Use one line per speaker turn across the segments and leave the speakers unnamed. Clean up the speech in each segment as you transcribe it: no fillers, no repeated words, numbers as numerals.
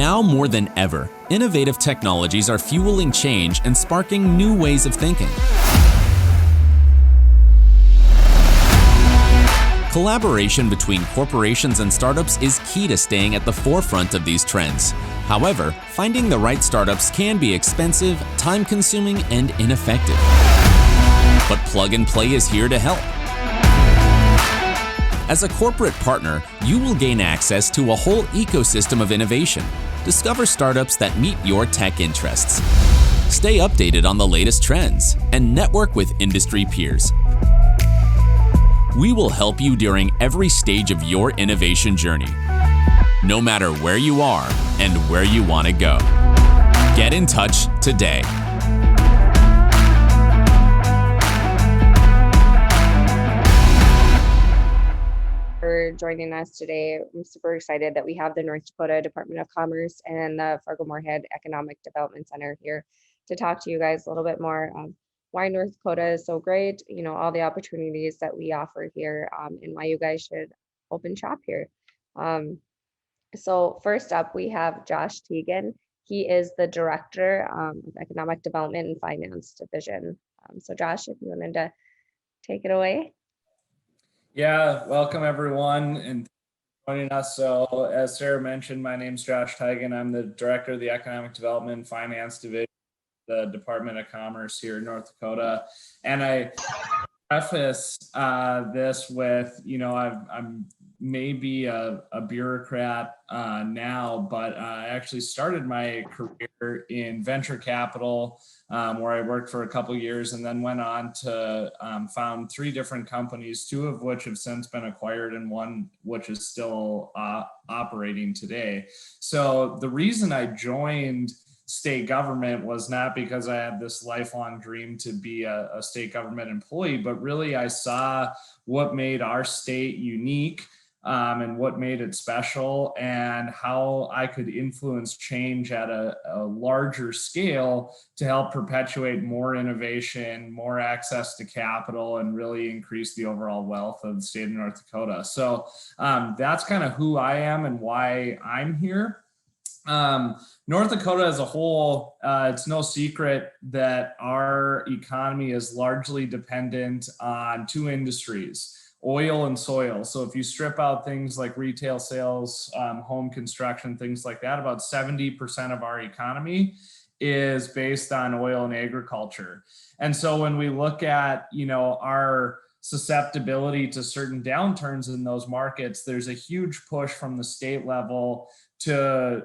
Now more than ever, innovative technologies are fueling change and sparking new ways of thinking. Collaboration between corporations and startups is key to staying at the forefront of these trends. However, finding the right startups can be expensive, time-consuming, and ineffective. But Plug and Play is here to help. As a corporate partner, you will gain access to a whole ecosystem of innovation. Discover startups that meet your tech interests. Stay updated on the latest trends and network with industry peers. We will help you during every stage of your innovation journey, no matter where you are and where you want to go. Get in touch today.
For joining us today. I'm super excited that we have the North Dakota Department of Commerce and the Fargo-Moorhead Economic Development Center here to talk to you guys a little bit more why North Dakota is so great, all the opportunities that we offer here, and why you guys should open shop here. So first up, we have Josh Teagan. He is the Director of Economic Development and Finance Division. So Josh, if you wanted to take it away.
Yeah, welcome everyone and joining us. So as Sarah mentioned, my name is Josh Teagan. I'm the Director of the Economic Development and Finance Division, the Department of Commerce here in North Dakota. And I preface this with, I'm maybe a bureaucrat now, but I actually started my career in venture capital, where I worked for a couple of years and then went on to found 3 different companies, 2 of which have since been acquired and 1 which is still operating today. So the reason I joined state government was not because I had this lifelong dream to be a state government employee, but really I saw what made our state unique and what made it special and how I could influence change at a larger scale to help perpetuate more innovation, more access to capital, and really increase the overall wealth of the state of North Dakota. So that's kind of who I am and why I'm here. North Dakota as a whole, it's no secret that our economy is largely dependent on 2 industries, oil and soil. So if you strip out things like retail sales, home construction, things like that, about 70% of our economy is based on oil and agriculture. And so when we look at, our susceptibility to certain downturns in those markets, there's a huge push from the state level to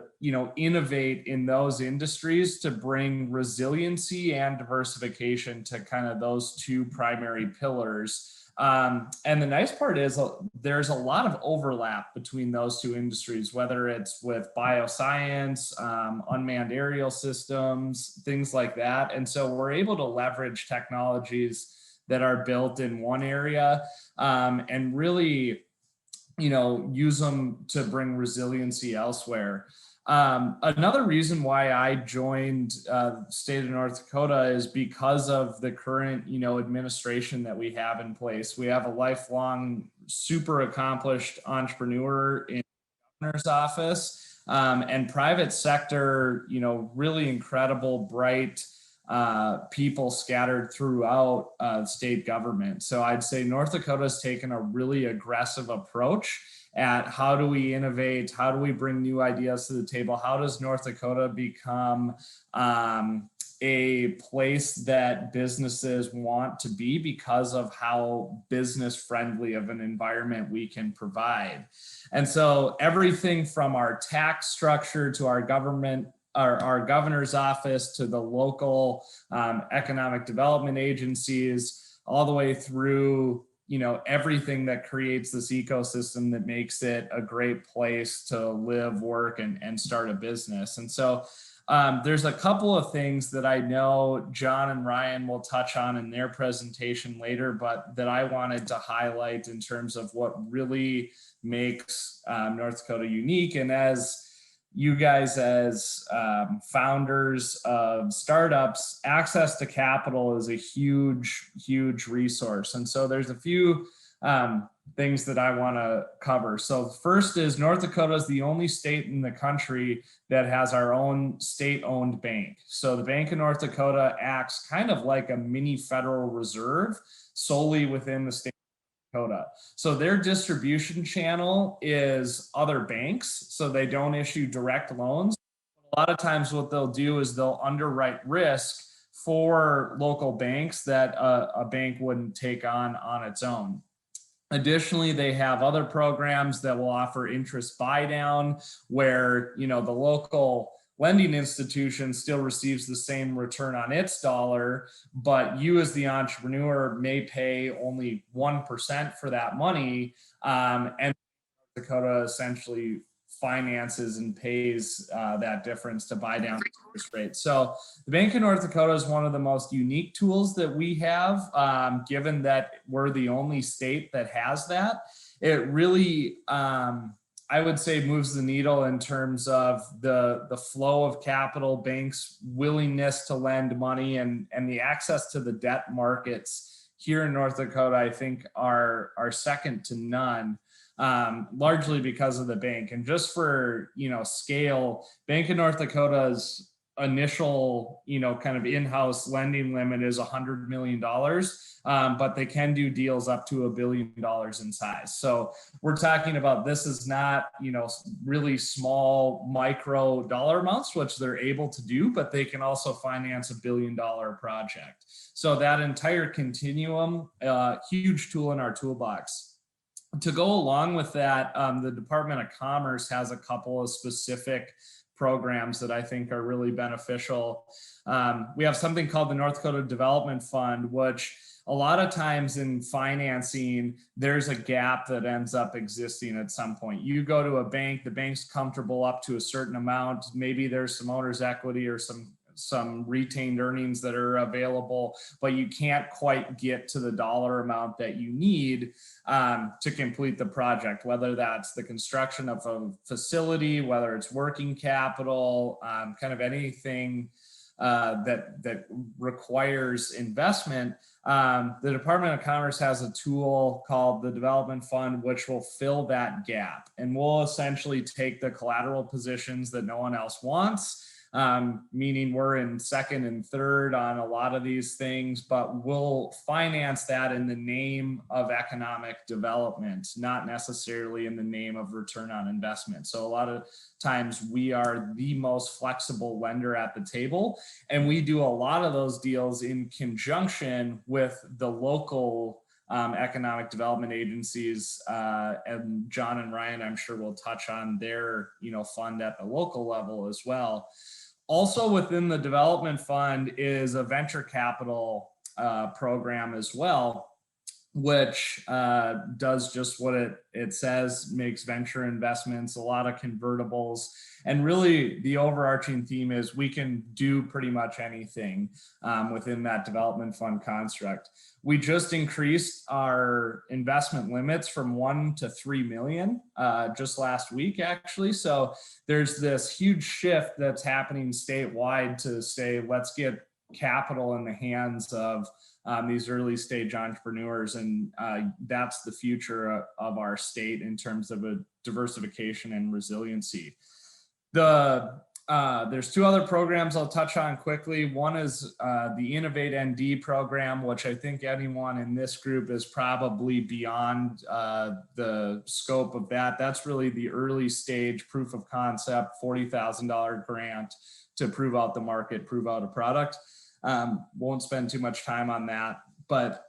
innovate in those industries to bring resiliency and diversification to kind of those 2 primary pillars. And the nice part is there's a lot of overlap between those 2 industries, whether it's with bioscience, unmanned aerial systems, things like that. And so we're able to leverage technologies that are built in one area and really use them to bring resiliency elsewhere. Another reason why I joined the state of North Dakota is because of the current, administration that we have in place. We have a lifelong, super accomplished entrepreneur in the governor's office and private sector, really incredible, bright people scattered throughout state government. So I'd say North Dakota's taken a really aggressive approach at how do we innovate, how do we bring new ideas to the table, how does North Dakota become a place that businesses want to be because of how business friendly of an environment we can provide. And so everything from our tax structure to our government, our governor's office to the local economic development agencies, all the way through everything that creates this ecosystem that makes it a great place to live, work, and start a business. And so there's a couple of things that I know John and Ryan will touch on in their presentation later, but that I wanted to highlight in terms of what really makes North Dakota unique. And as you guys as founders of startups, access to capital is a huge, huge resource. And so there's a few things that I want to cover. So first is North Dakota is the only state in the country that has our own state-owned bank. So the Bank of North Dakota acts kind of like a mini Federal Reserve solely within the state of Dakota. So their distribution channel is other banks, so they don't issue direct loans. A lot of times what they'll do is they'll underwrite risk for local banks that a bank wouldn't take on its own. Additionally, they have other programs that will offer interest buy down where, the local lending institution still receives the same return on its dollar, but you as the entrepreneur may pay only 1% for that money. And Dakota essentially finances and pays that difference to buy down the interest rate. So the Bank of North Dakota is one of the most unique tools that we have, given that we're the only state that has that. It really, I would say, moves the needle in terms of the flow of capital, banks' willingness to lend money, and the access to the debt markets here in North Dakota, I think are second to none. Largely because of the bank. And just for, scale, Bank of North Dakota's initial, kind of in-house lending limit is $100 million, but they can do deals up to $1 billion in size. So we're talking about, this is not, really small micro dollar amounts, which they're able to do, but they can also finance $1 billion project. So that entire continuum, huge tool in our toolbox. To go along with that, the Department of Commerce has a couple of specific programs that I think are really beneficial. We have something called the North Dakota Development Fund, which a lot of times in financing, there's a gap that ends up existing at some point. You go to a bank, the bank's comfortable up to a certain amount. Maybe there's some owner's equity or some retained earnings that are available, but you can't quite get to the dollar amount that you need to complete the project, whether that's the construction of a facility, whether it's working capital, kind of anything that requires investment. The Department of Commerce has a tool called the Development Fund, which will fill that gap, and we'll essentially take the collateral positions that no one else wants, meaning we're in second and third on a lot of these things, but we'll finance that in the name of economic development, not necessarily in the name of return on investment. So a lot of times we are the most flexible lender at the table, and we do a lot of those deals in conjunction with the local economic development agencies, and John and Ryan, I'm sure, will touch on their fund at the local level as well. Also within the development fund is a venture capital program as well, which does just what it says, makes venture investments, a lot of convertibles. And really the overarching theme is we can do pretty much anything within that development fund construct. We just increased our investment limits from 1 to 3 million just last week, actually. So there's this huge shift that's happening statewide to say, let's get capital in the hands of these early stage entrepreneurs. And that's the future of our state in terms of a diversification and resiliency. There's two other programs I'll touch on quickly. One is the Innovate ND program, which I think anyone in this group is probably beyond the scope of that. That's really the early stage proof of concept, $40,000 grant to prove out the market, prove out a product. Won't spend too much time on that. But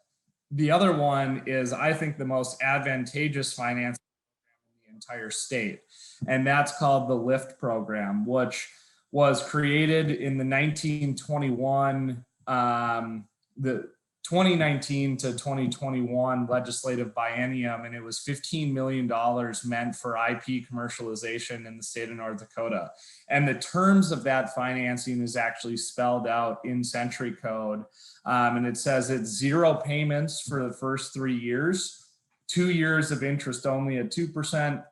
the other one is, I think, the most advantageous financing program in the entire state. And that's called the LIFT program, which was created in the 1921, the 2019 to 2021 legislative biennium, and it was $15 million meant for IP commercialization in the state of North Dakota. And the terms of that financing is actually spelled out in Century Code. And it says it's 0 payments for the first 3 years, 2 years of interest only at 2%.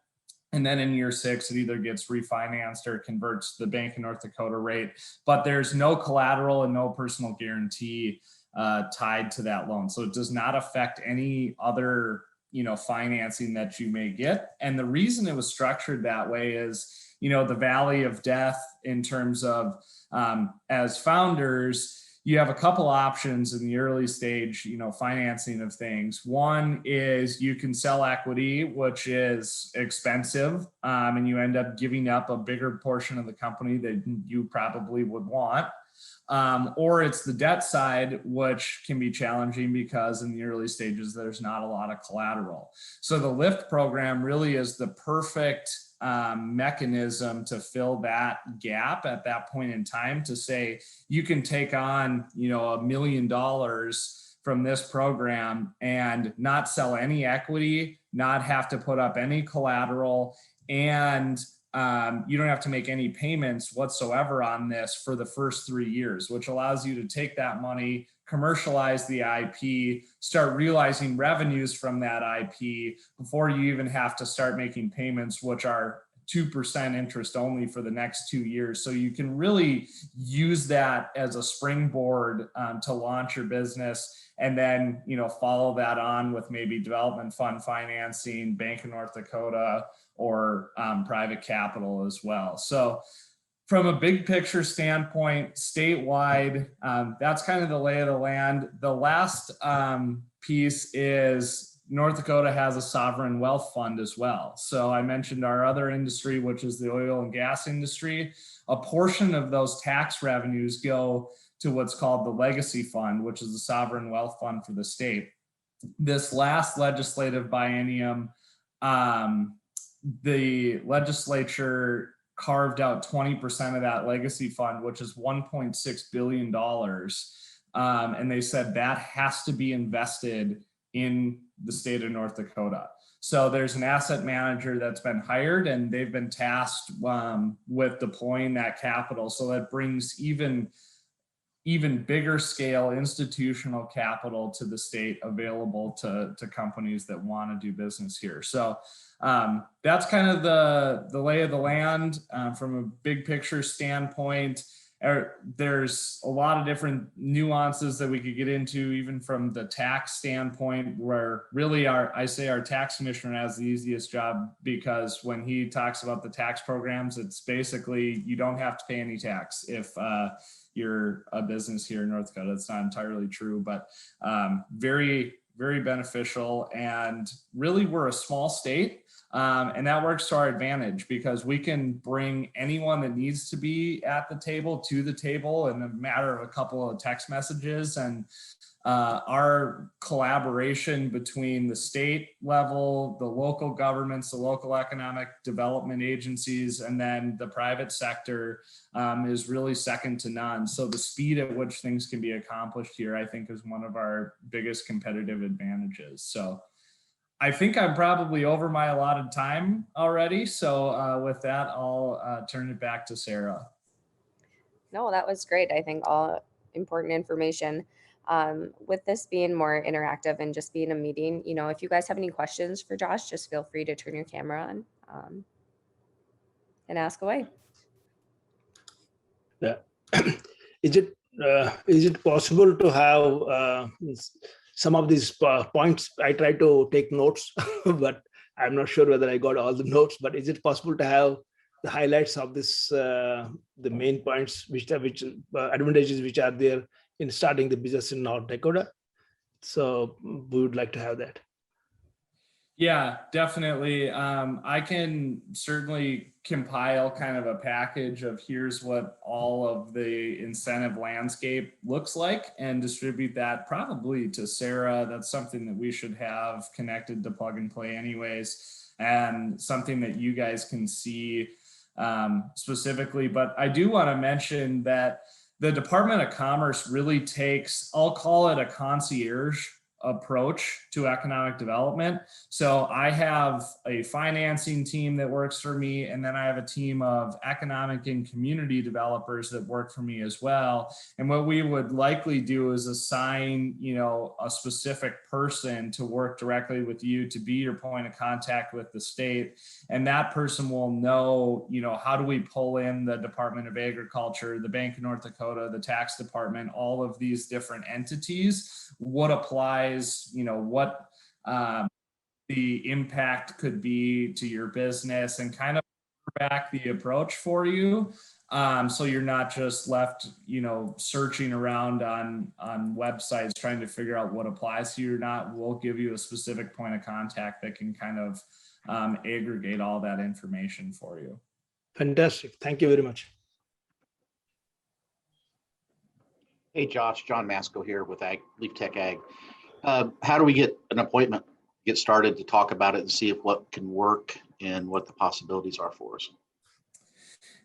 And then in year 6, it either gets refinanced or converts to the Bank of North Dakota rate. But there's no collateral and no personal guarantee tied to that loan. So it does not affect any other financing that you may get. And the reason it was structured that way is, the valley of death in terms of, as founders, you have a couple options in the early stage, financing of things. One is you can sell equity, which is expensive, and you end up giving up a bigger portion of the company that you probably would want. Or it's the debt side, which can be challenging because in the early stages, there's not a lot of collateral. So the LIFT program really is the perfect mechanism to fill that gap at that point in time, to say you can take on, $1 million from this program and not sell any equity, not have to put up any collateral, and you don't have to make any payments whatsoever on this for the first 3 years, which allows you to take that money, commercialize the IP, start realizing revenues from that IP before you even have to start making payments, which are 2% interest only for the next 2 years. So you can really use that as a springboard to launch your business, and then, follow that on with maybe development fund financing, Bank of North Dakota, or private capital as well. So from a big picture standpoint, statewide, that's kind of the lay of the land. The last piece is North Dakota has a sovereign wealth fund as well. So I mentioned our other industry, which is the oil and gas industry. A portion of those tax revenues go to what's called the legacy fund, which is the sovereign wealth fund for the state. This last legislative biennium, the legislature carved out 20% of that legacy fund, which is $1.6 billion. And they said that has to be invested in the state of North Dakota. So there's an asset manager that's been hired, and they've been tasked with deploying that capital. So that brings even bigger scale institutional capital to the state, available to companies that want to do business here. So that's kind of the lay of the land from a big picture standpoint. There's a lot of different nuances that we could get into, even from the tax standpoint, where really I say our tax commissioner has the easiest job, because when he talks about the tax programs, it's basically you don't have to pay any tax if you're a business here in North Dakota. It's not entirely true, but very, very beneficial. And really, we're a small state. And that works to our advantage, because we can bring anyone that needs to be at the table to the table in a matter of a couple of text messages. And our collaboration between the state level, the local governments, the local economic development agencies, and then the private sector is really second to none. So the speed at which things can be accomplished here, I think, is one of our biggest competitive advantages. So I think I'm probably over my allotted time already. So with that, I'll turn it back to Sarah.
No, that was great. I think all important information. With this being more interactive and just being a meeting, if you guys have any questions for Josh, just feel free to turn your camera on and ask away.
Yeah. Is it possible to have some of these points? I try to take notes, but I'm not sure whether I got all the notes. But is it possible to have the highlights of this, the main points, which advantages which are there in starting the business in North Dakota? So we would like to have that.
Yeah, definitely. I can certainly compile kind of a package of here's what all of the incentive landscape looks like, and distribute that probably to Sarah. That's something that we should have connected to Plug and Play anyways, and something that you guys can see specifically. But I do want to mention that the Department of Commerce really takes, I'll call it a concierge approach to economic development. So I have a financing team that works for me, and then I have a team of economic and community developers that work for me as well. And what we would likely do is assign, a specific person to work directly with you to be your point of contact with the state. And that person will know, how do we pull in the Department of Agriculture, the Bank of North Dakota, the tax department, all of these different entities, what applies, what the impact could be to your business and kind of back the approach for you. So you're not just left, searching around on websites trying to figure out what applies to you or not. We'll give you a specific point of contact that can kind of aggregate all that information for you.
Fantastic. Thank you very much.
Hey, Josh, John Masco here with Leaf Tech Ag. How do we get an appointment, get started to talk about it and see if what can work and what the possibilities are for us?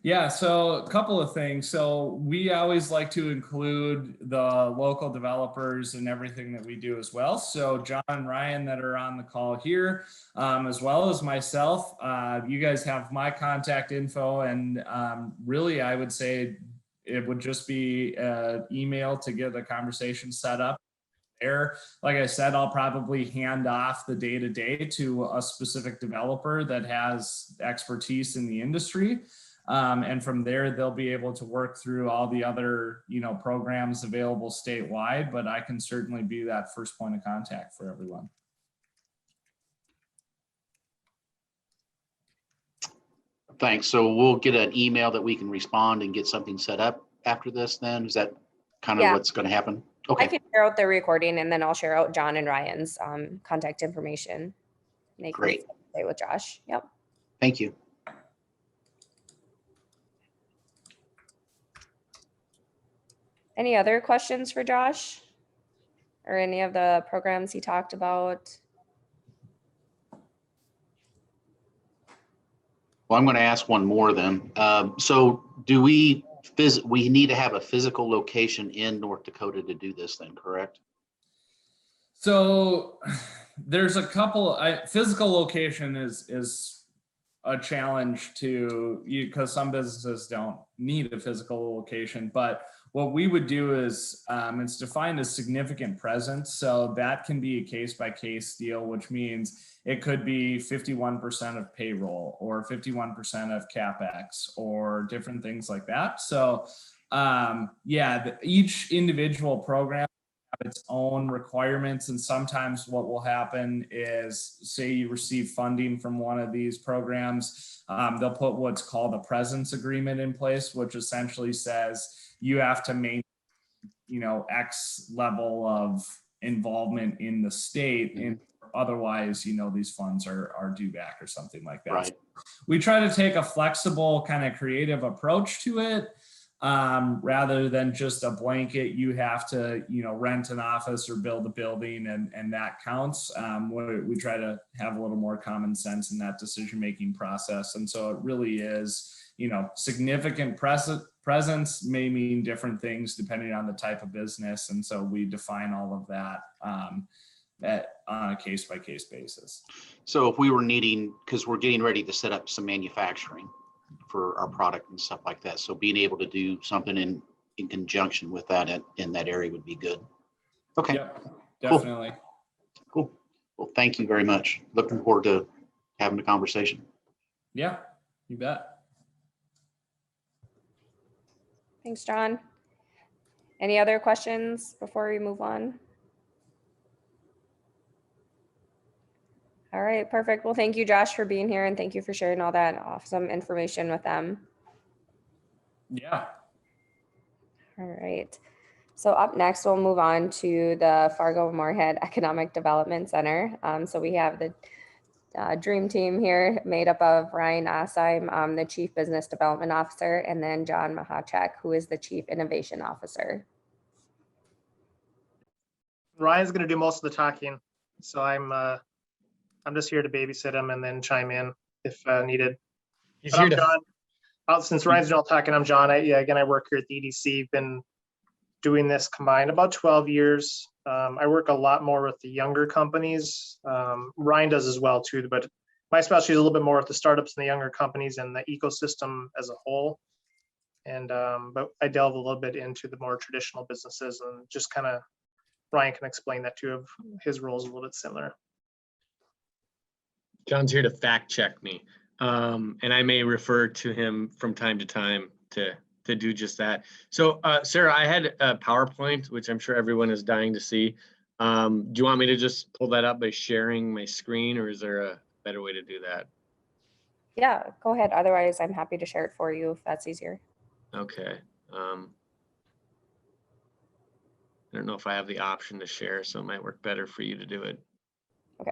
Yeah, so a couple of things. So we always like to include the local developers and everything that we do as well. So John and Ryan that are on the call here, as well as myself, you guys have my contact info, and really I would say it would just be an email to get the conversation set up. There, like I said, I'll probably hand off the day-to-day to a specific developer that has expertise in the industry. And from there, they'll be able to work through all the other, programs available statewide, but I can certainly be that first point of contact for everyone.
Thanks. So we'll get an email that we can respond and get something set up after this then? Is that kind of what's going to happen? Okay.
I can share out the recording, and then I'll share out John and Ryan's contact information.
Great.
Stay with Josh. Yep.
Thank you.
Any other questions for Josh or any of the programs he talked about?
Well, I'm going to ask one more then. So do we need to have a physical location in North Dakota to do this then, correct?
So there's a couple, physical location is a challenge to you because some businesses don't need a physical location, but what we would do is it's defined as significant presence. So that can be a case by case deal, which means it could be 51% of payroll or 51% of CapEx or different things like that. So each individual program have its own requirements. And sometimes what will happen is, say you receive funding from one of these programs, they'll put what's called a presence agreement in place, which essentially says you have to maintain, X level of involvement in the state, and otherwise, these funds are due back or something like that.
Right.
So we try to take a flexible kind of creative approach to it. Rather than just a blanket, you have to, rent an office or build a building and that counts. We try to have a little more common sense in that decision-making process. And so it really is, significant presence may mean different things depending on the type of business. And so we define all of that on a case-by-case basis.
So if we were needing, because we're getting ready to set up some manufacturing for our product and stuff like that. So being able to do something in conjunction with that in that area would be good. Okay.
Yep, definitely.
Cool. Well, thank you very much. Looking forward to having a conversation.
Yeah, you bet.
Thanks, John. Any other questions before we move on? All right, perfect. Well, thank you, Josh, for being here, and thank you for sharing all that awesome information with them.
Yeah.
All right. So up next, we'll move on to the Fargo-Moorhead Economic Development Center. So we have the dream team here made up of Ryan Osheim, the Chief Business Development Officer, and then John Mahachek, who is the Chief Innovation Officer.
Ryan's going to do most of the talking, so I'm just here to babysit him and then chime in if needed. I'm John. Since Ryan's doing all talking, I'm John. I work here at the EDC. Been doing this combined about 12 years. I work a lot more with the younger companies. Ryan does as well too, but my specialty is a little bit more with the startups and the younger companies and the ecosystem as a whole. And but I delve a little bit into the more traditional businesses, and just kind of Ryan can explain that too. Of his role is a little bit similar.
John's here to fact check me, and I may refer to him from time to time to do just that. So Sarah, I had a PowerPoint, which I'm sure everyone is dying to see. Do you want me to just pull that up by sharing my screen, or is there a better way to do that?
Yeah, go ahead. Otherwise, I'm happy to share it for you if that's easier.
Okay. I don't know if I have the option to share, so it might work better for you to do it.
Okay.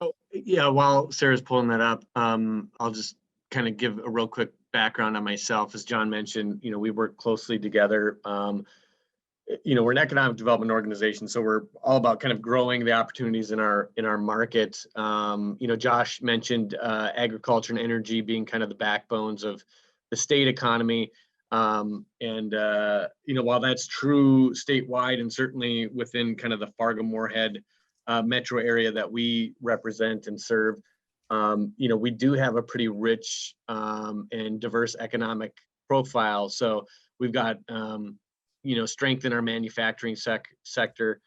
Oh, yeah, while Sarah's pulling that up, I'll just kind of give a real quick background on myself. As John mentioned, we work closely together. We're an economic development organization, so we're all about kind of growing the opportunities in our market. Josh mentioned agriculture and energy being kind of the backbones of the state economy. While that's true statewide and certainly within kind of the Fargo-Moorhead metro area that we represent and serve, we do have a pretty rich and diverse economic profile. So we've got strength in our manufacturing sector.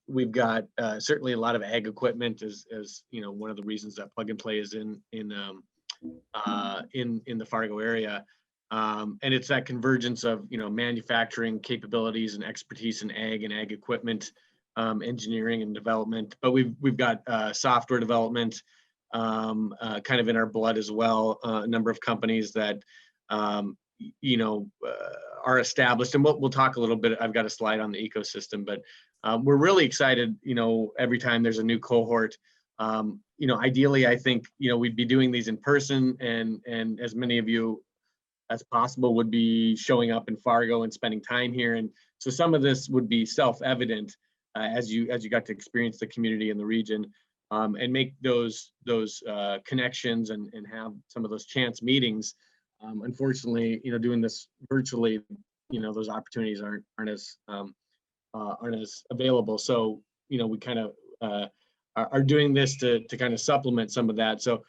We've got certainly a lot of ag equipment, as one of the reasons that Plug and Play is in the Fargo area. And it's that convergence of manufacturing capabilities and expertise in ag and ag equipment, engineering and development. But we've got software development kind of in our blood as well. A number of companies that are established, and we'll talk a little bit. I've got a slide on the ecosystem, but we're really excited. Every time there's a new cohort. Ideally, I think we'd be doing these in person, and as many of you as possible would be showing up in Fargo and spending time here. And so some of this would be self-evident as you got to experience the community in the region, and make those connections and have some of those chance meetings. Unfortunately, doing this virtually, those opportunities aren't as available. So, we kind of are doing this to kind of supplement some of that. So,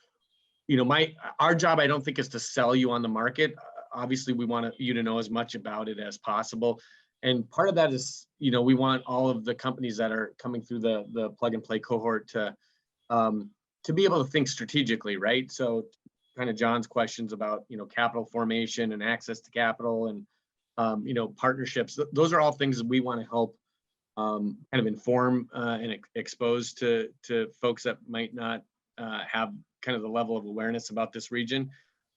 our job, I don't think, is to sell you on the market. Obviously, we want you to know as much about it as possible. And part of that is, we want all of the companies that are coming through the Plug and Play cohort to be able to think strategically, right? So kind of John's questions about, capital formation and access to capital and, partnerships. Those are all things that we want to help kind of inform and expose to folks that might not have kind of the level of awareness about this region.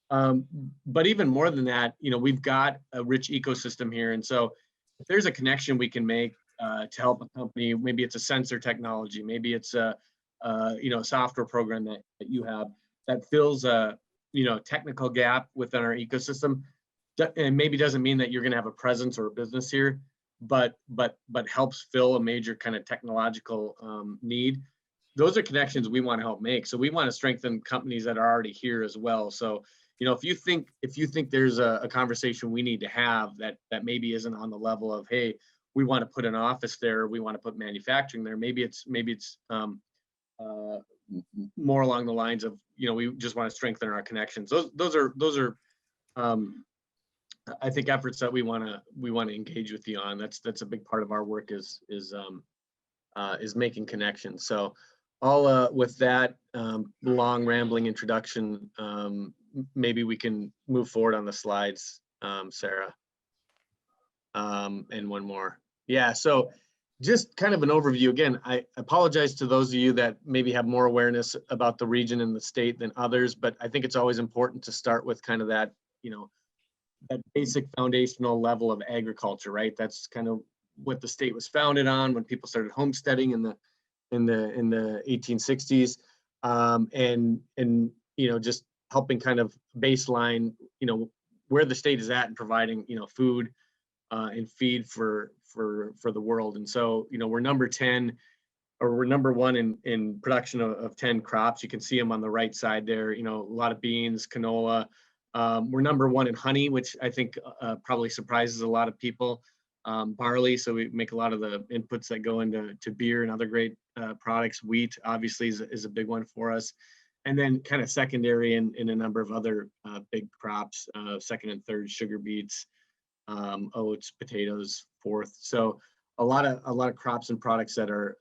But even more than that, we've got a rich ecosystem here. And so if there's a connection we can make to help a company, maybe it's a sensor technology, maybe it's a software program that you have that fills a technical gap within our ecosystem, and maybe doesn't mean that you're going to have a presence or a business here, but helps fill a major kind of technological need. Those are connections we want to help make. So we want to strengthen companies that are already here as well. So if you think there's a conversation we need to have that maybe isn't on the level of, hey, we want to put an office there, we want to put manufacturing there. Maybe it's more along the lines of, we just want to strengthen our connections. Those are I think efforts that we want to engage with you on. That's a big part of our work is making connections. So all with that long rambling introduction, maybe we can move forward on the slides, Sarah. And one more. Yeah, so just kind of an overview. Again, I apologize to those of you that maybe have more awareness about the region and the state than others, but I think it's always important to start with kind of that, that basic foundational level of agriculture, right? That's kind of what the state was founded on when people started homesteading in the 1860s, and just helping kind of baseline, where the state is at and providing, food and feed for the world. And so, we're number 10, or we're number 1 in production of 10 crops. You can see them on the right side there, a lot of beans, canola. We're number 1 in honey, which I think probably surprises a lot of people. Barley, so we make a lot of the inputs that go into beer and other great products. Wheat, obviously, is a big one for us. And then kind of secondary in a number of other big crops, second and third, sugar beets, oats, potatoes, fourth. So a lot of crops and products that are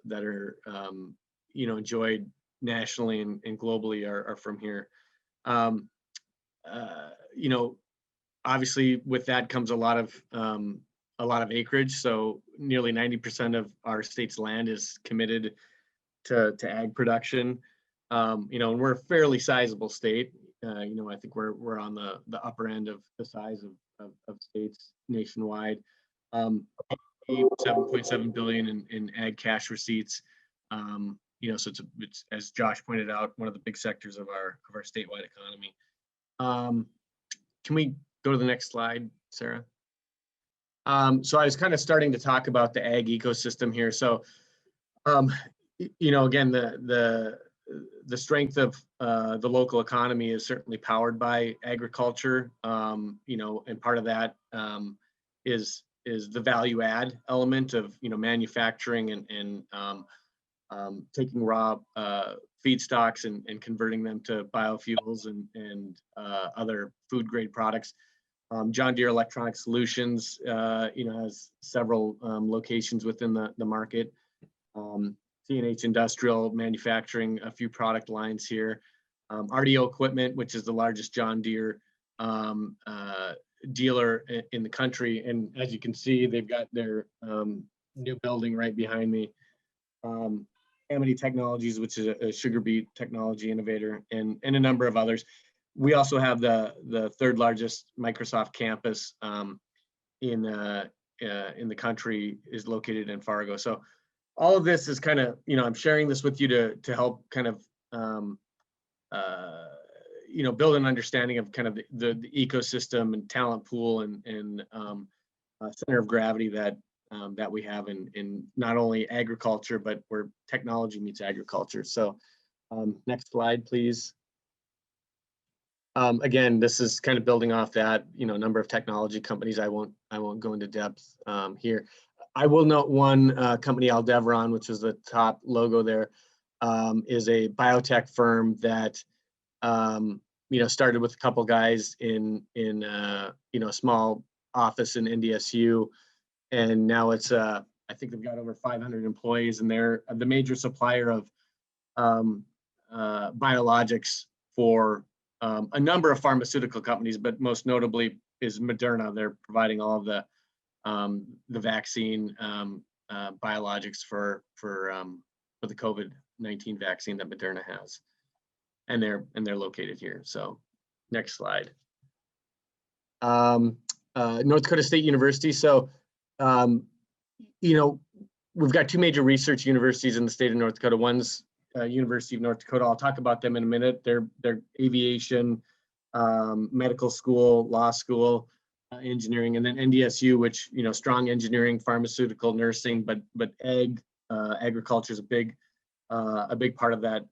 enjoyed nationally and globally are from here. obviously with that comes a lot of acreage. So nearly 90% of our state's land is committed to ag production. And we're a fairly sizable state. I think we're on the upper end of the size of states nationwide. 7.7 billion in ag cash receipts. So it's, as Josh pointed out, one of the big sectors of our statewide economy. Can we go to the next slide, Sarah? So I was kind of starting to talk about the ag ecosystem here. So, again, the strength of the local economy is certainly powered by agriculture. And part of that is the value add element of manufacturing and taking raw feedstocks and converting them to biofuels and other food grade products. John Deere Electronic Solutions, has several locations within the market. CNH Industrial manufacturing a few product lines here. RDO Equipment, which is the largest John Deere dealer in the country. And as you can see, they've got their new building right behind me. Amity Technologies, which is a sugar beet technology innovator, and a number of others. We also have the third largest Microsoft campus in the country is located in Fargo. So all of this is kind of, I'm sharing this with you to help kind of, build an understanding of kind of the ecosystem and talent pool and center of gravity that we have in not only agriculture, but where technology meets agriculture. So next slide, please. Again, this is kind of building off that, number of technology companies. I won't go into depth here. I will note one company, Aldevron, which is the top logo there, is a biotech firm that started with a couple guys in a small office in NDSU, and now it's I think they've got over 500 employees, and they're the major supplier of biologics for a number of pharmaceutical companies, but most notably is Moderna. They're providing all of the vaccine biologics for the COVID-19 vaccine that Moderna has, and they're located here. So next slide. North Dakota State University. So we've got two major research universities in the state of North Dakota. One's University of North Dakota. I'll talk about them in a minute. They're aviation, medical school, law school, engineering, and then NDSU, which strong engineering, pharmaceutical, nursing, but agriculture is a big part of that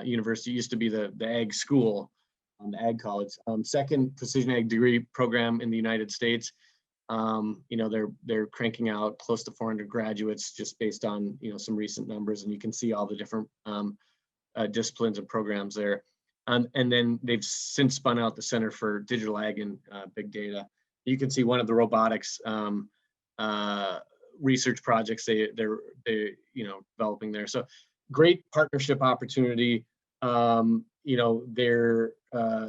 university. It used to be the ag school, the ag college. Second precision ag degree program in the United States. They're cranking out close to 400 graduates just based on some recent numbers, and you can see all the different disciplines and programs there. And then they've since spun out the Center for Digital Ag and Big Data. You can see one of the robotics research projects they're developing there. So great partnership opportunity. Their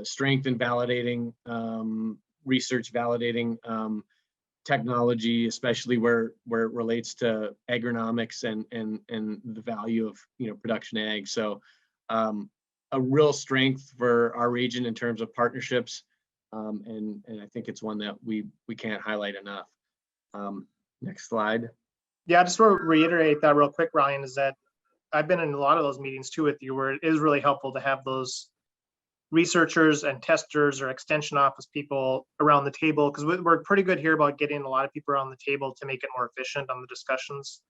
strength in validating research, validating technology, especially where it relates to agronomics and the value of production ag. So a real strength for our region in terms of partnerships, and I think it's one that we can't highlight enough. Next slide.
Yeah, I just want to reiterate that real quick, Ryan, is that I've been in a lot of those meetings too with you, where it is really helpful to have those researchers and testers or extension office people around the table, because we're pretty good here about getting a lot of people around the table to make it more efficient on the discussions.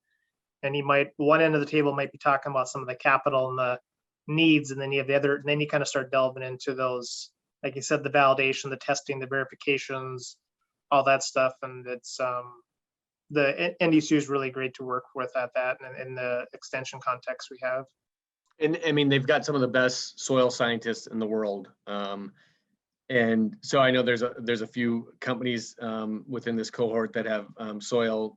And one end of the table might be talking about some of the capital and the needs, and then you have the other, and then you kind of start delving into those, like you said, the validation, the testing, the verifications, all that stuff. And it's the NDSU is really great to work with at that, and in the extension context we have.
And I mean, they've got some of the best soil scientists in the world. And so I know there's a few companies within this cohort that have soil,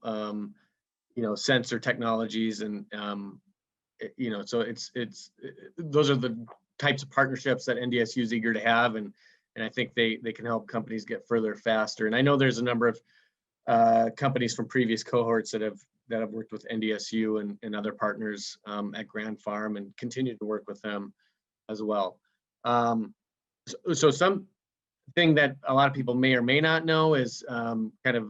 sensor technologies, and so it's those are the types of partnerships that NDSU is eager to have, and And I think they can help companies get further faster. And I know there's a number of companies from previous cohorts that have worked with NDSU and other partners at Grand Farm and continue to work with them as well. So some thing that a lot of people may or may not know is kind of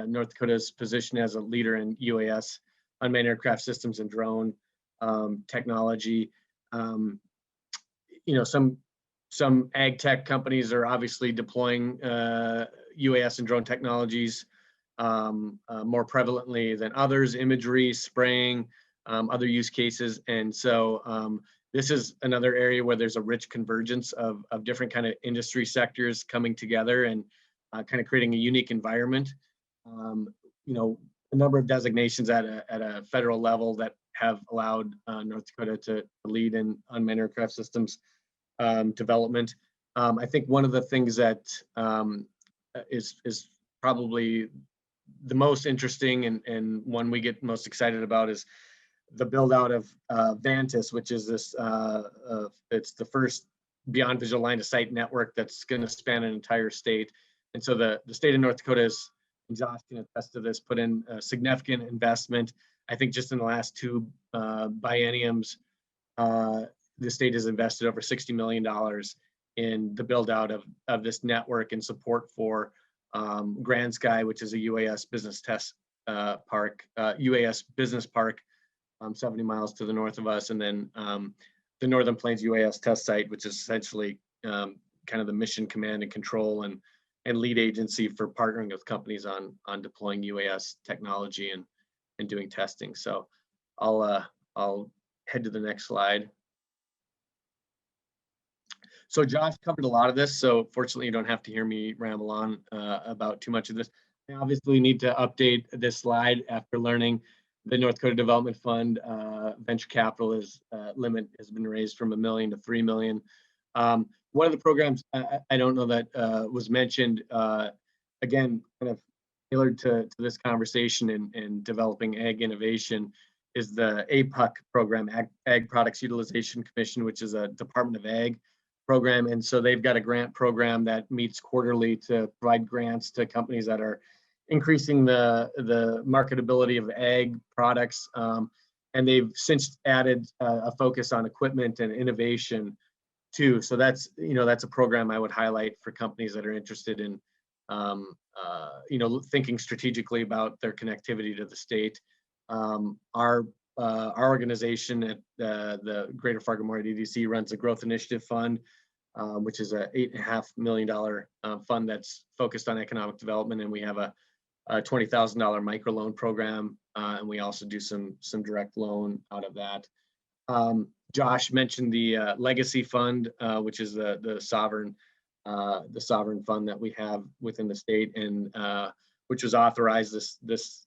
North Dakota's position as a leader in UAS, unmanned aircraft systems and drone technology. You know, some ag tech companies are obviously deploying UAS and drone technologies more prevalently than others, imagery, spraying, other use cases. And so this is another area where there's a rich convergence of different kind of industry sectors coming together and kind of creating a unique environment. You know, a number of designations at a federal level that have allowed North Dakota to lead in unmanned aircraft systems development. I think one of the things that is probably the most interesting and one we get most excited about is the build out of Vantis, which is this, it's the first beyond visual line of sight network that's going to span an entire state. And so the state of North Dakota is, and Josh can attest to this, put in a significant investment. I think just in the last two bienniums, the state has invested over $60 million in the build out of this network and support for Grand Sky, which is a UAS business test park, UAS business park, 70 miles to the north of us, and then the Northern Plains UAS test site, which is essentially kind of the mission command and control and lead agency for partnering with companies on deploying UAS technology and doing testing. So I'll head to the next slide. So Josh covered a lot of this, so fortunately you don't have to hear me ramble on about too much of this. I obviously need to update this slide after learning the North Dakota Development Fund venture capital limit has been raised from $1 million to $3 million. One of the programs I don't know that was mentioned, again, kind of tailored to this conversation and developing ag innovation, is the APUC program, Ag Products Utilization Commission, which is a Department of Ag program. And so they've got a grant program that meets quarterly to provide grants to companies that are increasing the marketability of ag products. And they've since added a focus on equipment and innovation too. So that's a program I would highlight for companies that are interested in, thinking strategically about their connectivity to the state. Our organization at the Greater Fargo-Moorhead EDC runs a Growth Initiative Fund, which is a $8.5 million fund that's focused on economic development, and we have a $20,000 microloan program, and we also do some direct loan out of that. Josh mentioned the Legacy Fund, which is the sovereign fund that we have within the state, and which was authorized this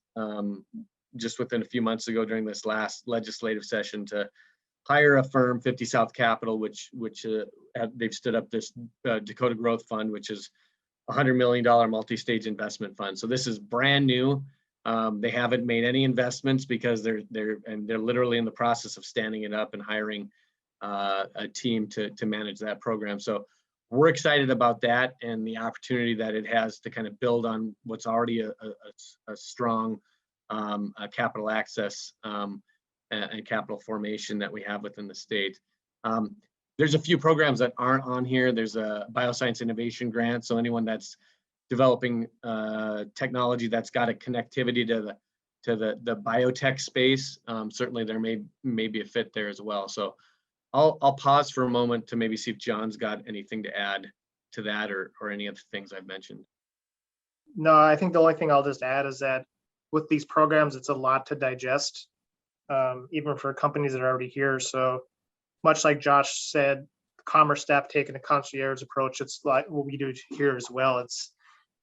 just within a few months ago during this last legislative session to hire a firm, 50 South Capital, which they've stood up this Dakota Growth Fund, which is $100 million multi-stage investment fund. So this is brand new. They haven't made any investments because they're literally in the process of standing it up and hiring a team to manage that program. So we're excited about that and the opportunity that it has to kind of build on what's already a strong capital access and capital formation that we have within the state. There's a few programs that aren't on here. There's a bioscience innovation grant. So anyone that's developing technology that's got a connectivity to the biotech space, certainly there may be a fit there as well. So I'll pause for a moment to maybe see if John's got anything to add to that or any of the things I've mentioned.
No, I think the only thing I'll just add is that with these programs, it's a lot to digest, even for companies that are already here. So much like Josh said, the Commerce staff taking a concierge approach, it's like what we do here as well. It's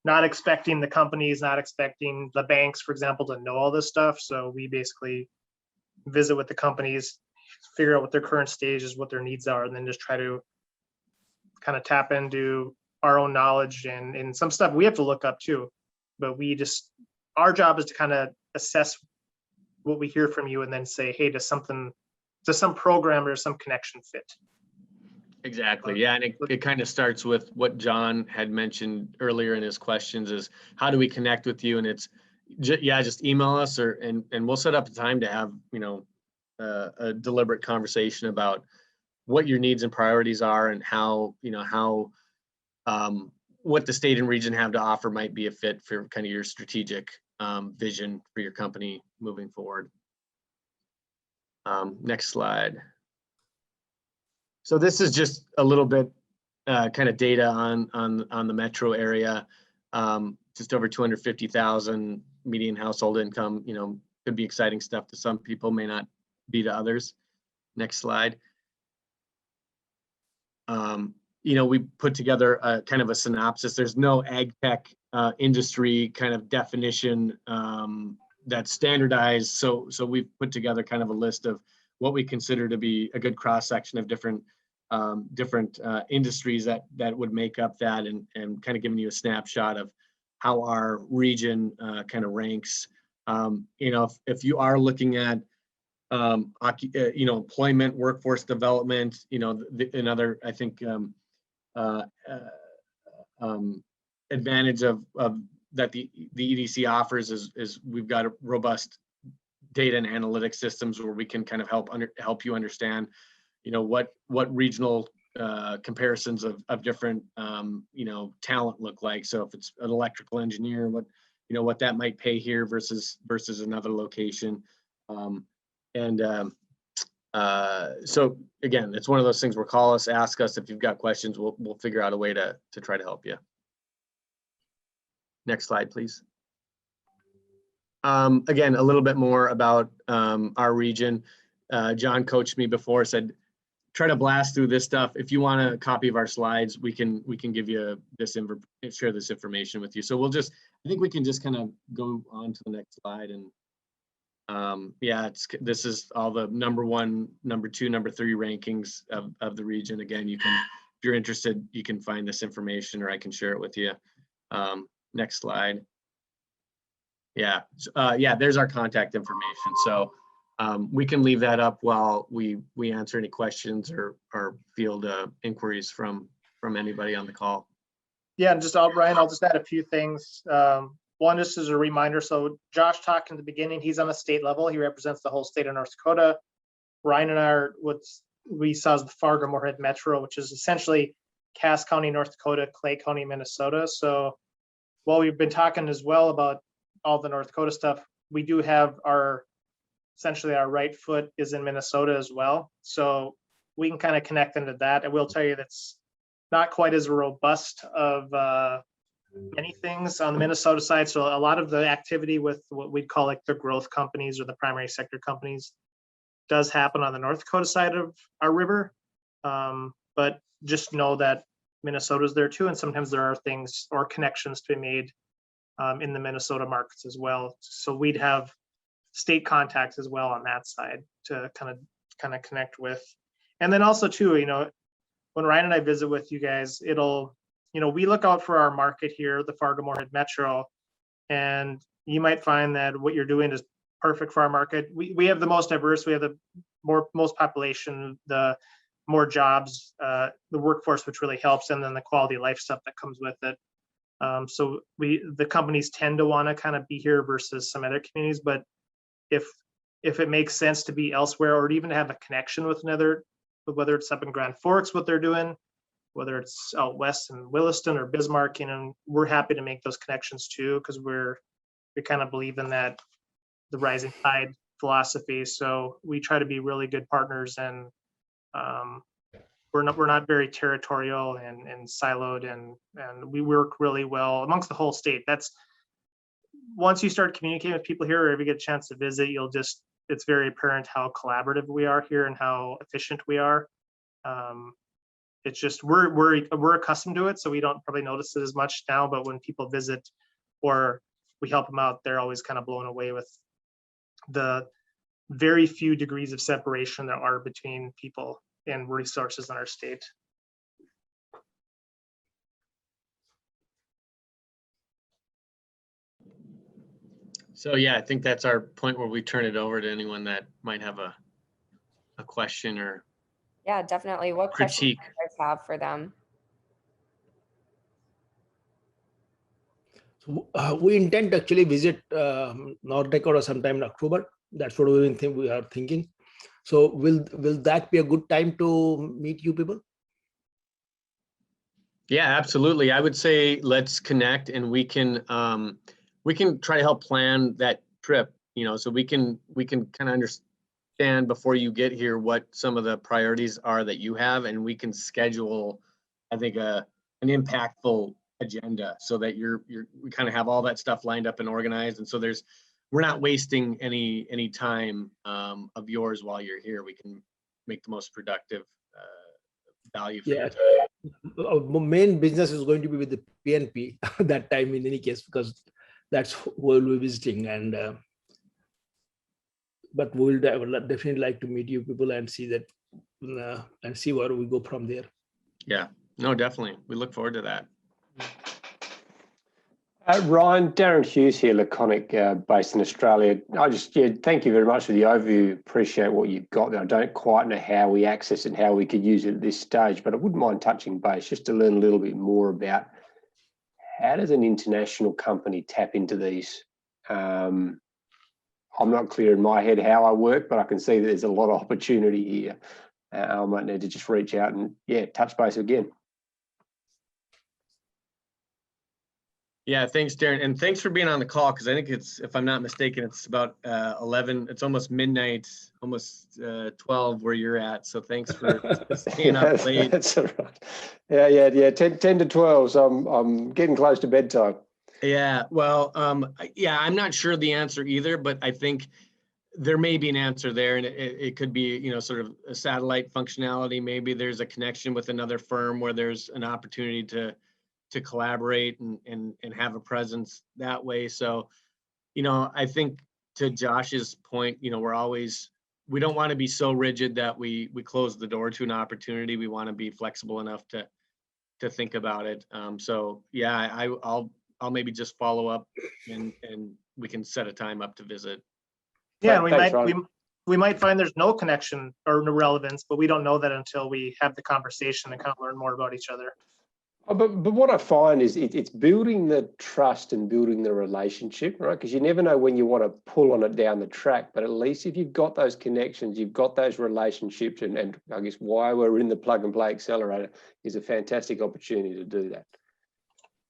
not expecting the companies, not expecting the banks, for example, to know all this stuff. So we basically visit with the companies, figure out what their current stage is, what their needs are, and then just try to kind of tap into our own knowledge and some stuff we have to look up too. But our job is to kind of assess what we hear from you and then say, hey, does some program or some connection fit?
Exactly. Yeah. And it kind of starts with what John had mentioned earlier in his questions is how do we connect with you? And it's just email us and we'll set up a time to have, a deliberate conversation about what your needs and priorities are and how, what the state and region have to offer might be a fit for kind of your strategic vision for your company moving forward. Next slide. So this is just a little bit kind of data on the metro area. Just over 250,000 median household income, could be exciting stuff to some people, may not be to others. Next slide. We put together a kind of a synopsis. There's no ag tech industry kind of definition that's standardized. So we've put together kind of a list of what we consider to be a good cross section of different industries that would make up that, and kind of giving you a snapshot of how our region kind of ranks. If you are looking at employment, workforce development, another, I think, advantage of that the EDC offers is we've got a robust data and analytics systems where we can kind of help you understand, what regional comparisons of different talent look like. So if it's an electrical engineer, what that might pay here versus another location. So again, it's one of those things where call us, ask us if you've got questions. We'll figure out a way to try to help you. Next slide, please. Again, a little bit more about our region. John coached me before, said, try to blast through this stuff. If you want a copy of our slides, we can give you share this information with you. So I think we can just kind of go on to the next slide. And this is all the number 1, number 2, number 3 rankings of the region. Again, if you're interested, you can find this information or I can share it with you. Next slide. There's our contact information. So we can leave that up while we answer any questions or field inquiries from anybody on the call.
Yeah, and Ryan, I'll just add a few things. One, just as a reminder, so Josh talked in the beginning, he's on the state level. He represents the whole state of North Dakota. Ryan and I are what we saw as the Fargo-Moorhead Metro, which is essentially Cass County, North Dakota, Clay County, Minnesota. So while we've been talking as well about all the North Dakota stuff, we do have essentially our right foot is in Minnesota as well. So we can kind of connect into that. I will tell you that's not quite as robust of many things on the Minnesota side. So a lot of the activity with what we'd call like the growth companies or the primary sector companies does happen on the North Dakota side of our river. But just know that Minnesota's there too. And sometimes there are things or connections to be made in the Minnesota markets as well. So we'd have state contacts as well on that side to kind of connect with. And then also too, when Ryan and I visit with you guys, we look out for our market here, the Fargo-Moorhead Metro, and you might find that what you're doing is perfect for our market. We have the most diverse, we have the most population, the more jobs, the workforce, which really helps, and then the quality of life stuff that comes with it. So the companies tend to want to kind of be here versus some other communities, but if it makes sense to be elsewhere or even to have a connection with another, whether it's up in Grand Forks, what they're doing, whether it's out west in Williston or Bismarck, we're happy to make those connections too, because we kind of believe in that, the rising tide philosophy. So we try to be really good partners, and we're not very territorial and siloed, and we work really well amongst the whole state. That's once you start communicating with people here, or if you get a chance to visit, it's very apparent how collaborative we are here and how efficient we are. It's just we're accustomed to it, so we don't probably notice it as much now. But when people visit or we help them out, they're always kind of blown away with the very few degrees of separation there are between people and resources in our state.
So yeah, I think that's our point where we turn it over to anyone that might have a question or
Yeah, definitely. What questions do you
critique.
guys have for them?
So, we intend to actually visit North Dakota sometime in October. That's what we are thinking. So will that be a good time to meet you people?
Yeah, absolutely. I would say let's connect and we can try to help plan that trip, you know, so we can kind of understand before you get here what some of the priorities are that you have, and we can schedule, I think, an impactful agenda so that we kind of have all that stuff lined up and organized. And so we're not wasting any time of yours while you're here. We can make the most productive value for your
Yeah,
time.
our main business is going to be with the PNP that time in any case, because that's who we'll be visiting. And but I would definitely like to meet you people and see that and see where we go from there.
Yeah, no, definitely. We look forward to that.
Ryan, Darren Hughes here, Laconic, based in Australia. Thank you very much for the overview. Appreciate what you've got there. I don't quite know how we access it and how we could use it at this stage, but I wouldn't mind touching base just to learn a little bit more about how does an international company tap into these. I'm not clear in my head how I work, but I can see that there's a lot of opportunity here. I might need to just reach out and touch base again.
Yeah, thanks, Darren. And thanks for being on the call, because I think if I'm not mistaken, it's about 11, it's almost midnight, almost 12 where you're at. So thanks for staying up late.
That's all right. Yeah. 10 to 12. So I'm getting close to bedtime.
Yeah, well, I'm not sure the answer either, but I think there may be an answer there, and it could be, you know, sort of a satellite functionality. Maybe there's a connection with another firm where there's an opportunity to collaborate and have a presence that way. So, you know, I think to Josh's point, you know, we don't want to be so rigid that we close the door to an opportunity. We want to be flexible enough to think about it. So yeah, I'll maybe just follow up and we can set a time up to visit.
Yeah,
Thanks,
we might find there's no connection or no relevance, but we don't know that until we have the conversation and kind of learn more about each other.
But what I find is it's building the trust and building the relationship, right? Because you never know when you want to pull on it down the track, but at least if you've got those connections, you've got those relationships, and I guess why we're in the Plug and Play Accelerator is a fantastic opportunity to do that.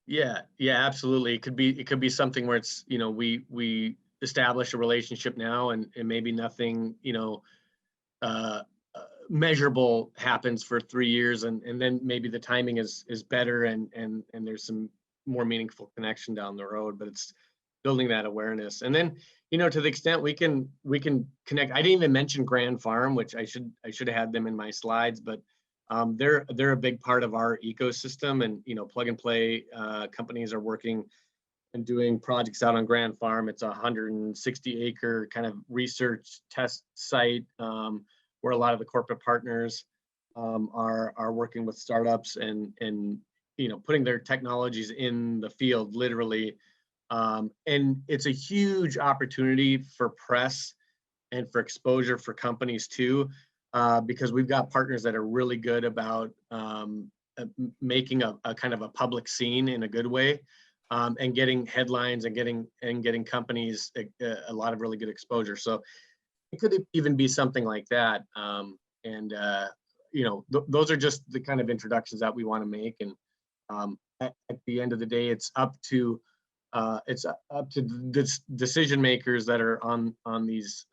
Yeah, absolutely. It could be something where it's, you know, we establish a relationship now and maybe nothing, you know, measurable happens for 3 years, and then maybe the timing is better and there's some more meaningful connection down the road. But it's building that awareness, and then, you know, to the extent we can connect. I didn't even mention Grand Farm, which I should have had them in my slides, but they're a big part of our ecosystem, and, you know, Plug and Play companies are working and doing projects out on Grand Farm. It's a 160-acre kind of research test site where a lot of the corporate partners are working with startups and you know, putting their technologies in the field, literally. And it's a huge opportunity for press and for exposure for companies too, because we've got partners that are really good about making a kind of a public scene in a good way, and getting headlines and getting companies a lot of really good exposure. So it could even be something like that. You know, those are just the kind of introductions that we want to make. And at the end of the day, it's up to the decision makers that are on this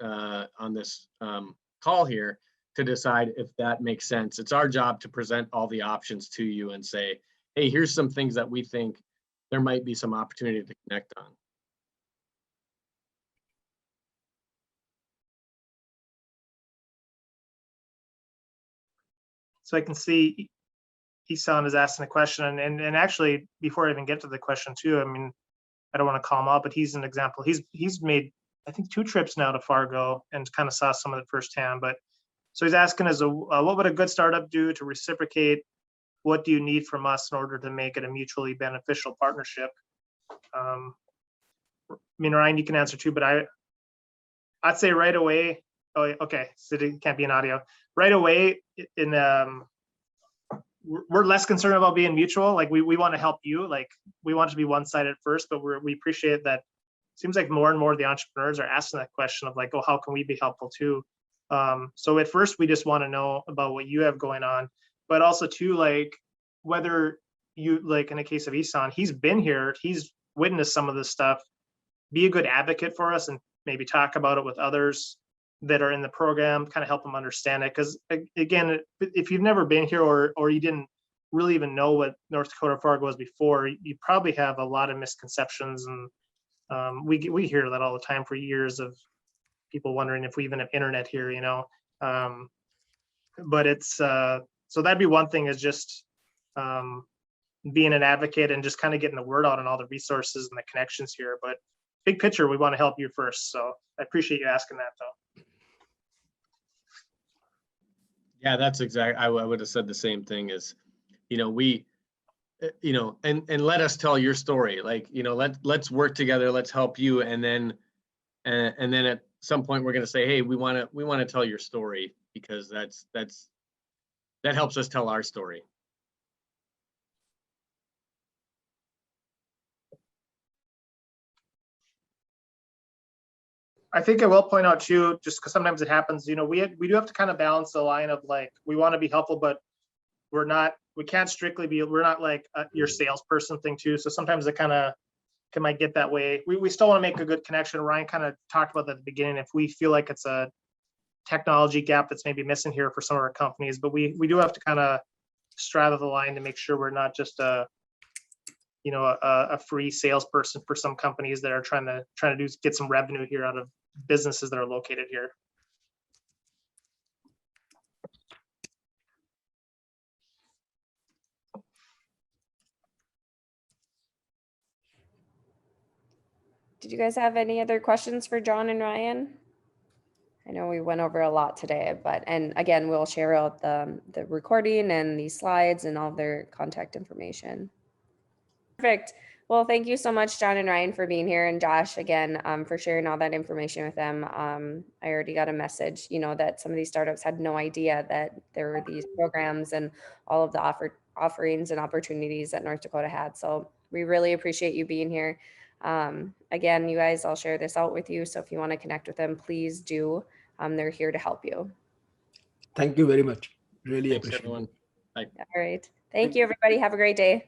call here to decide if that makes sense. It's our job to present all the options to you and say, hey, here's some things that we think there might be some opportunity to connect on.
So I can see Isan is asking a question, and actually, before I even get to the question too, I mean, I don't want to call him out, but he's an example. He's made, I think, 2 trips now to Fargo and kind of saw some of it firsthand. But so he's asking us, what would a good startup do to reciprocate? What do you need from us in order to make it a mutually beneficial partnership? I mean, Ryan, you can answer too, but I'd say right away, Oh, okay, so it can't be an audio. Right away, we're less concerned about being mutual. Like we want to help you. Like we want to be one-sided first, but we appreciate that. Seems like more and more of the entrepreneurs are asking that question of like, oh, how can we be helpful too? So at first we just want to know about what you have going on, but also too, like whether you, like in the case of Isan, he's been here, he's witnessed some of this stuff, be a good advocate for us and maybe talk about it with others that are in the program, kind of help them understand it. Because again, if you've never been here or you didn't really even know what North Dakota Fargo was before, you probably have a lot of misconceptions. And we hear that all the time for years of people wondering if we even have internet here, you know. But it's, so that'd be one thing, is just being an advocate and just kind of getting the word out on all the resources and the connections here. But big picture, we want to help you first. So I appreciate you asking that though.
Yeah, that's exactly, I would have said the same thing. Is, you know, we, you know, and let us tell your story. Like, you know, let's work together, let's help you. And then at some point we're going to say, hey, we want to tell your story, because that helps us tell our story.
I think I will point out too, just because sometimes it happens, you know, we do have to kind of balance the line of like, we want to be helpful, but we can't strictly be, we're not like your salesperson thing too. So sometimes it kind of might get that way. We still want to make a good connection. Ryan kind of talked about that at the beginning. If we feel like it's a technology gap that's maybe missing here for some of our companies, but we do have to kind of straddle the line to make sure we're not just a free salesperson for some companies that are trying to get some revenue here out of businesses that are located here.
Did you guys have any other questions for John and Ryan? I know we went over a lot today, and again, we'll share out the recording and these slides and all their contact information. Perfect. Well, thank you so much, John and Ryan, for being here, and Josh, again, for sharing all that information with them. I already got a message, you know, that some of these startups had no idea that there were these programs and all of the offerings and opportunities that North Dakota had. So we really appreciate you being here. Again, you guys, I'll share this out with you. So if you want to connect with them, please do. They're here to help you.
Thank you very much. Really
Thanks,
appreciate it.
everyone. Bye.
All right. Thank you, everybody. Have a great day.